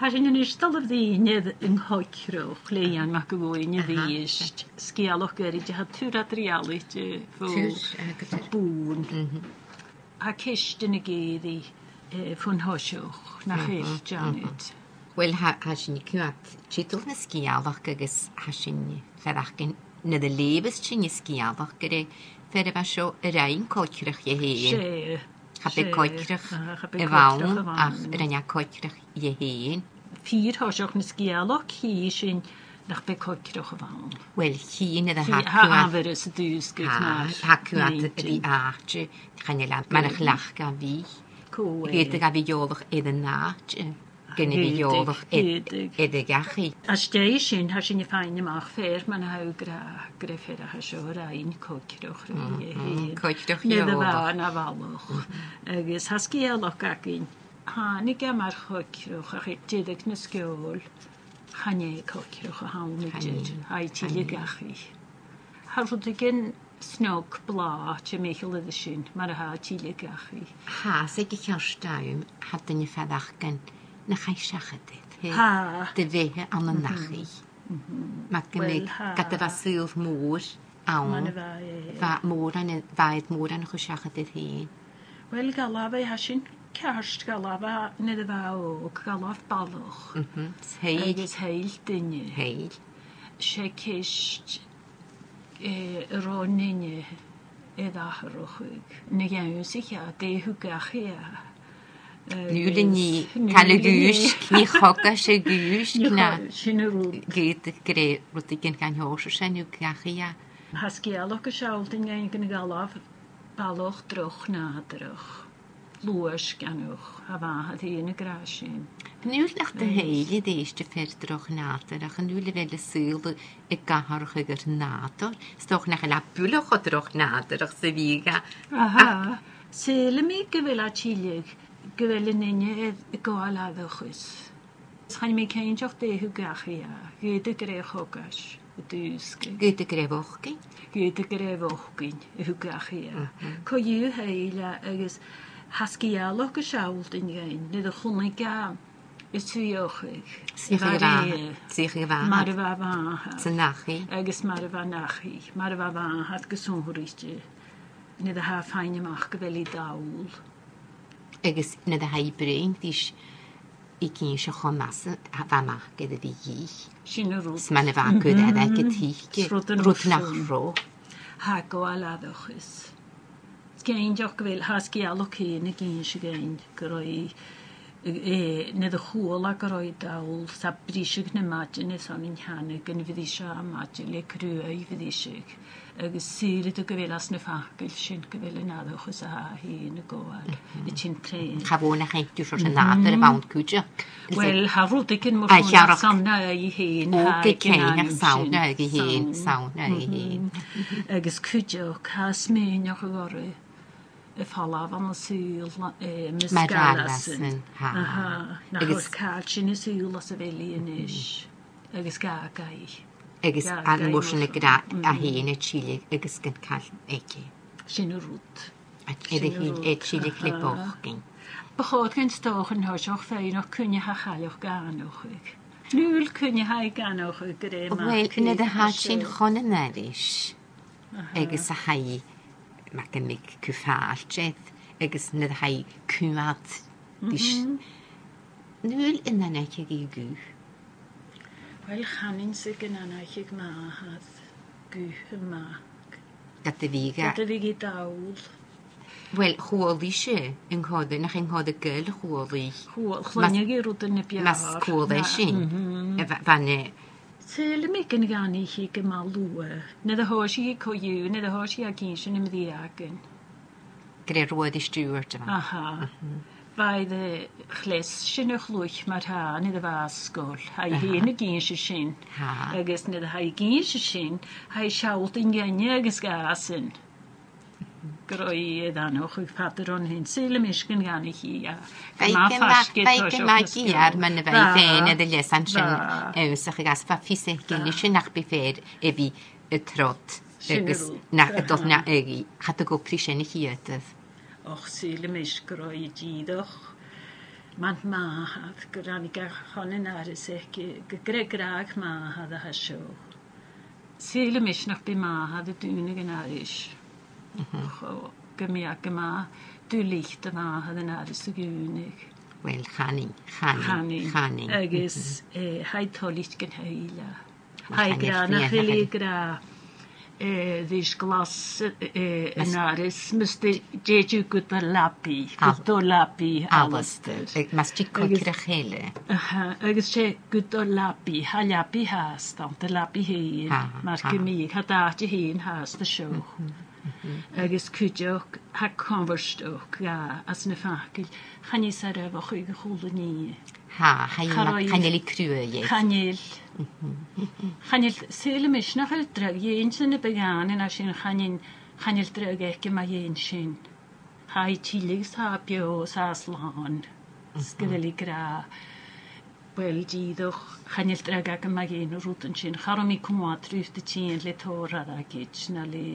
Hashin yn ystod o'r ddyn yng Coigreach le Iain mac Ghobhainn y ddist. Sgialwch gyrru di had tŵr adrialu di bŵn. A cysd yn y geddi ffwn hosiwch na chyll Janet. Wel, hashin ni cwat titl na sgialwch agos hashin ni ferach gen na dy lebys ti'n sgialwch gyda fer efo sio yr ein Coigreach le Iain. Habe Coigreach y fawn ach rhaid Coigreach le Iain. Fyr hosiwch na sgialwch hi sy'n nach be Coigreach y fawn. Wel, hi na dy ha afer ys y dŵs gyda'r ha cwat y arch chanel mae'n eich lach ga fi. Gyda ga fi iolwch idd y nach. Gynnu fi iolwch idd y gachu. A steu sy'n ha sy'n y ffain ymach fer ma'n haw gra fer a hasio o'r ein Coigreach le Iain. Coigreach Nid y fa na falwch. Agos ha sgialwch ag un. Han i gamar Coigreach ach edrych na sgiol. Hanye Coigreach o hawn i dyd. Hai ti le gachu. Ha rwyd i gen snog bla ti meichel ydy sy'n. Mae'r ha ti le gachu. Ha, seg i cawstawn hadyn ni ffeddach gen na chaisiach ydydd. Ha. Dy fe an y nachi. Mae gymig gada fa sydd môr awn. Fa môr an chwsiach ydydd hi. Wel galaf ei hasyn carst galaf a nid y fa o galaf balwch. Agos heil dynnu. Heil. Se cysd ronynnu edachrwch. Nid iawn sy'n ia, dehwgach ia. Nu ni cael y gwysg, ni choga se gwysg na. Gyd gre rwyd i gen gan hos o sen yw gachu ia. Hasgialwch y siawl dyn gael gan galaf balwch drwch na drwch. Lwys ganwch, a fa had hi yn y grasyn. Nu lach dy heil i ddeist y ffer drwch nader, ach nu le fel y syl y gaharwch y gyr nader. Stoch na chael a bwlwch o drwch nader, ach se figa. Aha, syl y mi gyfel a tilig. Gyfel yn unig y goal addwchus. Chan mi ceinjoch dehw gach ia. Gyd y grech ogas. Y dwsg. Gyd y gref ochgyn? Gyd y gref ochgyn. Y hw gach ia. Co yw heil agos hasgialwch y siawl dyn gain. Nid y chwnig ga. Y tywiochig. Sych i fa. Mar y fa fa. Sy'n nachi. Agos mar y fa nachi. Mar y fa fa had gyswnhwrys di. Nid y ha ffain ymach gyfel i dawl. Agus na dy hai brein, dys i gyn sio chomas fa mach gyda fi hi. Sy'n y rwyd. Sma'n y fa gyda ddau gyda rwyd na chro. Ha go aladwchus. Sgein diolch gyfel, ha sgialwch hyn y gyn sy'n gyn gyroi nid y chwl a gyroi dawl sa brisig na madyn nes o'n i'n hannig yn fydd eisiau a madyn le crwy fydd eisiau. Agus sydd y gyfel as na ffacil sy'n gyfel yn addwch ys a ha hyn y goal. Y ti'n tren. Cha fôn a chaintw sy'n nader y fawn cwtio. Wel, ha rwyd i gyn mwyn a sawna i hyn. O gycein a'ch sawna i hyn. Sawna i hyn. Agus cwtio, ca smynioch y gorau. Y ffolaf am y syl mysgalasen. Na chwrs cael sy'n y syl as y feli yn ish. Agus gagai. Agus an mwysyn y gyda a hyn y chilig agus gan cael egi. Sy'n y rwyd. Edrych hyn e chilig le bochgyn. Bychod gan stoch yn hosioch fein o'ch cynnu ha chalioch ganwch ag. Nŵl cynnu ha i ganwch ag gyda yma. Wel, yna dy ha sy'n chon yn erish. Agus a hai mae gymig cwffaartjedd. Agus yna dy hai cwmad. Nŵl yna nech ag i gwych. Wel, chanin sy'n gynanach ag mahad gwych y mag. Gada fi ga? Gada fi gi dawl. Wel, chwoli si yng Nghod, nach yng Nghod y gyl chwoli. Chwanyag i rwyd yn y biar. Mas chwoli si. Fanne. Sel mi gyn gani chi gymalwa. Nid y hos i coiw, nid y hos i ag eisiau yn ymddiagyn. Gyda roedd i stewart yma. Aha. Faedd y chles sy'n eich lwch mae'r ha, nid y fasgol. Hai hyn y gyn sy'n. Agus nid y hai gyn sy'n. Hai siawl dyn gynnu agus gasyn. Groi y ddanwch i'ch pader o'n hyn. Sy'n y misgyn gan i chi. Faig yma gyr, mae'n y fai fen y ddylesan sy'n ewsach i gas. Fa ffiseg gyn i sy'n nach byfer efi y trot. Agus na dod na egi. Chad y gopri sy'n i chi ydydd. Och sy'n y misgroi gyddoch. man mahad, gyda'n i gael hon yn aris eich gygreg mahad a hasio. Sy'n ymys nach bu mahad y dŵnig yn aris. Gymiag yma, dwi licht y mahad yn aris y gŵnig. Wel, chani. Agus, haid tolit gynheila. Haid gra, na chili gra. Ddys glas yn aris, mysdi jeju gyda labi alaster. Mas ti Coigreach le Iain. Agus je gyda labi, ha labi has, dy labi hyn, mae'r gymig, ha dati hyn has dy sio. Agus cwydioch, ha converstoch, as na ffacil, chani saref o chwyd chwld ni. Chanel i crwy. Chanel sy'n ymys na chael drag, ie'n sy'n y began yn asyn chanel drag eich yma ie'n sy'n. Hai tilig sa bio sa slan, sgyfel i gra. Wel, diddoch, chanel drag ag yma ie'n rwyd yn sy'n. Charom i cwmwad rwyf dy ti'n le tor ar agyd, na le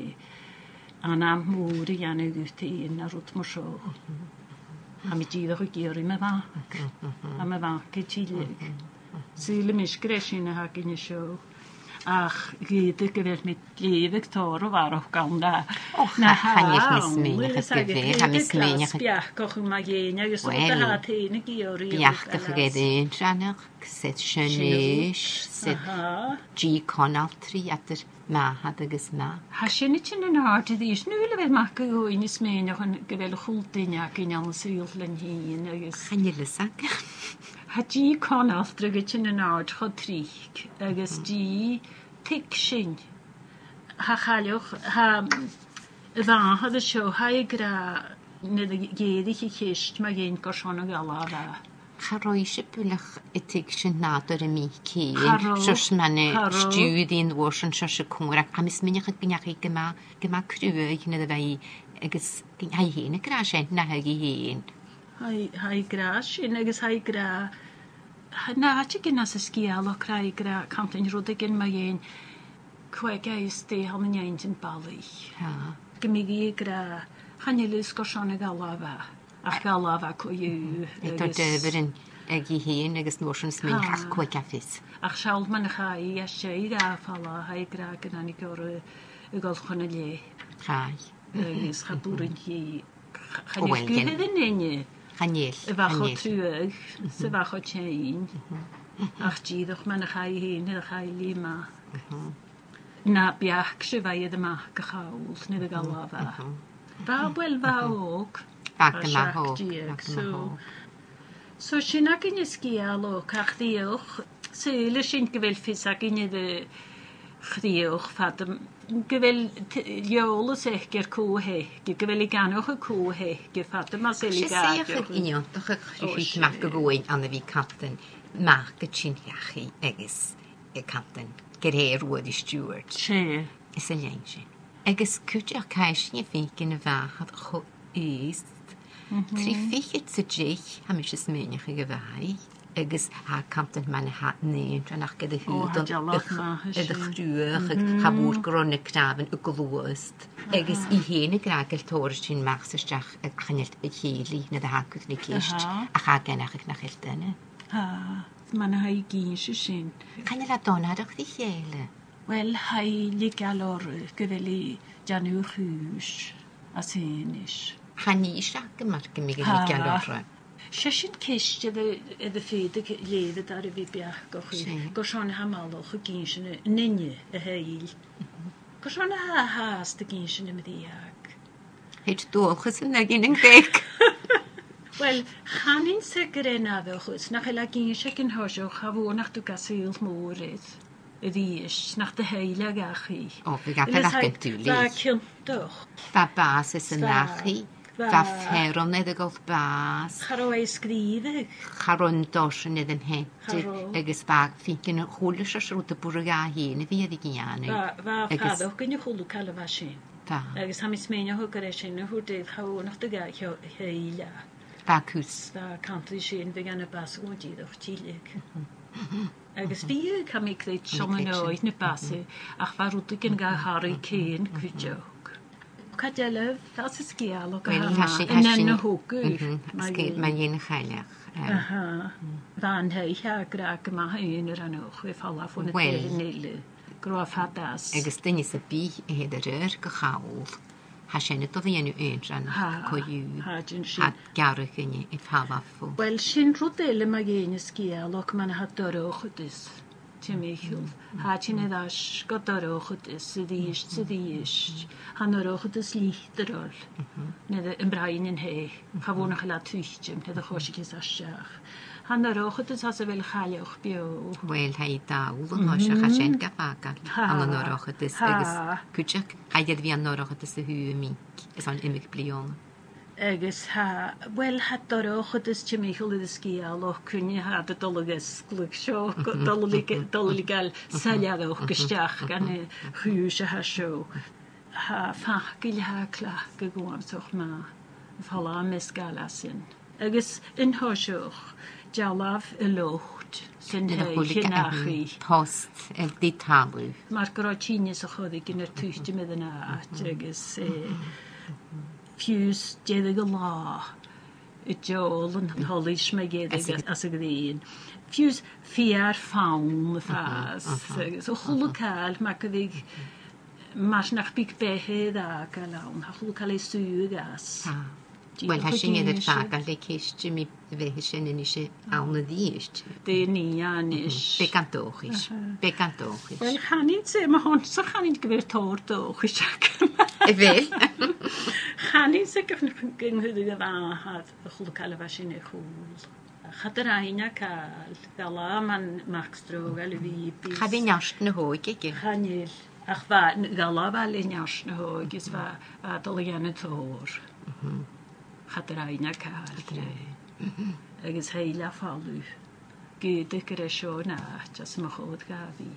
anam mwr i anna gwyth un a rwyd mor sio. A mi diddoch i gyr i me fac. A me fac i tilig. Sy'n ymys gresin a hag yn y sio. Ach, gyd y gyfer mi lefyg tor o farwch gawn da. Na chanel mismeinach y gyfer, a mismeinach y... Biachgoch yma gyn, ag ys oedd ha tein y gyr i... Biachgoch y gyfer tranach, set sianish, set G conaltri at yr mahad agos ma. Ha sy'n yn yn ard i ddys, nw le fe mac y gwyn i smeinach yn gyfer y chwldyn ac yn iawn syl yn hyn agos... Chanel ysag. Ha G conaltri agos yn ard chod trig, agos G... Tig sy'n. Ha chalwch, ha y fan had y sio, ha i gra nid y geiddig i chysg mae gen gorsion o gala fa. Ha roi eisiau bwylach y tig sy'n nad o'r ym i cyn. Sos manne stiwyd i'n ddwrs yn sos y cwngwrach. A mis mynach y gynnach i gyma crwy nid y fai agos hai hyn y gra sy'n na hag i hyn. Hai gra sy'n agos hai gra... Na, ti gynnas y sgial o creu gra camlyn rwyd ag yn mae ein cwegau ysdi hal yn iawn yn bali. Gymigi gra chanelus gorsion y galafa. Ach galafa co yw. Eto dyfr yn ag i hyn agos nwrs yn smyn ach cwegaffus. Ach siawld ma'n chai a siai gaffala hai gra gyda ni gor y golchon y le. Chai. Agos chabwr yn hi. Chanel gyfedd yn enni. Chanel. Y fach o trwyg, y fach o tsein. Ach diddoch ma'n chai hyn, y chai li ma. Na biach sy'n fai ydy mac y chawl, nid y gala fa. Fa wel fa og. Bag yma hog. So sy'n ag yn ysgial o cach ddiwch, sy'n sy'n gyfelffus ag yn ydy chdiwch fad gyfel iol y sech gyr cw hech, gyfel i ganwch y cw hech, gyr fad yma sy'n i gadw. Sy'n eich union, doch ych rhywbeth mac y gwyn anna fi captain, mac y chyn iachu egys y captain, gyr her wyd i Stewart. Che. Ys y lein sy'n. Egys cwtio'r caes ni fi gyn y fach ad cho ist, triffich et sy drich am eisiau smynach y gyfau. Agus ha captain man hat nein tranach gyda hyd ydych drwych ha bwr gron y crafen y glwast agus i hen y gragel tor sy'n machs ysdach ach yn y cheli na da hagwyd ni gysht ach ha genach ych nach ildyn man ha i gyns sy'n Chanel a donad o'ch di chele Wel ha i ligal o'r gyfel i janw chwys a synish Ha ni isiach gymar gymig yn ligal o'r Sy'n cysg ydy ffyd y leddyd ar y fi biach goch chi. Gorsion hamalwch y gyns yn nynnu y heil. Gorsion ha has y gyns yn ymddiag. Heid dwolch ys yna gyn yn greg. Wel, chanin segur yn afewch ys, nach ela gyns ag yn hosiwch a fwy nach dw gasil mwrydd. Y ddys, nach dy heil ag achi. O, fi gafel ach yn dwli. Fa cyntwch. Fa bas ys yn achi. Fa fferon edrych bas. Charo ei sgrifig. Charon dos yn edrych heti. Agus bag ffingyn yn chwlw sy'n rwyd y bwrw ga hyn y fi edrych giannu. Fa chadwch gyn i chwlw cael y fasyn. Fa. Agus ham i smenio hwg ar eisiau nhw hwrdydd chaw nach dy gael heila. Fa cws. Fa cantri sy'n fi gan y bas o dydwch tilig. Agus fi cam i creu siom yn oed na basu ach fa rwyd gyn gael harwy cyn cwydioch. Cadelef, as y sgial o Wel, gael hasyn- yn y hwgwyd. Mae'n un chaelach. Fan hei graag yma hyn yr anwch fe falaf o'n y Wel. dyn neilu. Groaf hadas. Agus dyn is y bu hyd yr gychawl. Hasyn y dofi enw ein coiw. Ha, dyn A sy'n. garwch yn ei ffafafo. Wel, sy'n rwdel yma gen y sgial ac mae'n hadorwch ydys. Ti'n meichwl. Ha, ti'n edrych godorwch ydys. Sydd eist. Hanorwch ydys lyht yr ol. Nid yn brain yn he. Chafwn o'ch ila twychtym. Nid o'ch oes i gys asiach. Hanorwch ydys as y fel chalioch bio. Wel, hai dawl yn hosach hasyn gafagal. An yn orach ydys. Agus cwtioch haid fi an orach ydys y hw ymig. Ys o'n ymig blion. Agus wel hadorwch ydys ti'n meichwl ydys sgial o'ch cwni had y dolygys glwg sio. Dolyg gael saliadwch gysdiach gan y chwys y hasio. Ffach gil clach gygwamsoch ma. Fala mis galasyn. Agus yn hosioch. Jalaf y lwcht sy'n hei chynachu. Post di talw. Mae'r grochinis o'ch oedd gyn yr twycht ym iddyn at agos ffiws dedig y la y jol yn holis mae gedig as y gydyn. Ffiws ffiar ffawn y ffas. So chwlw cael mae gydig mas nach big behed a gael awn. Ha chwlw cael ei sŵg as. Wel, hasyn edrych fagal le ceist mi fe hysyn yn eisiau awn y ddysg. De ni anis. Be gantoch is. Be gantoch is. Wel, chanid se, mae hon so chanid gyfer tor doch i siac. E fel? Chanid se gynghydig y ddahad y chwlw cael y fasyn eich hwyl. Chad yr ein a cael. Gala man Max Drogal y fi. Cha fi niast na hwyg egi. Chanil. Ach fa, gala fel y niast na hwyg ys fa dolygan y tor. Chad yr ein a cael. Agus heila falw. Gyda gyda sio na, jas mae chod gafi.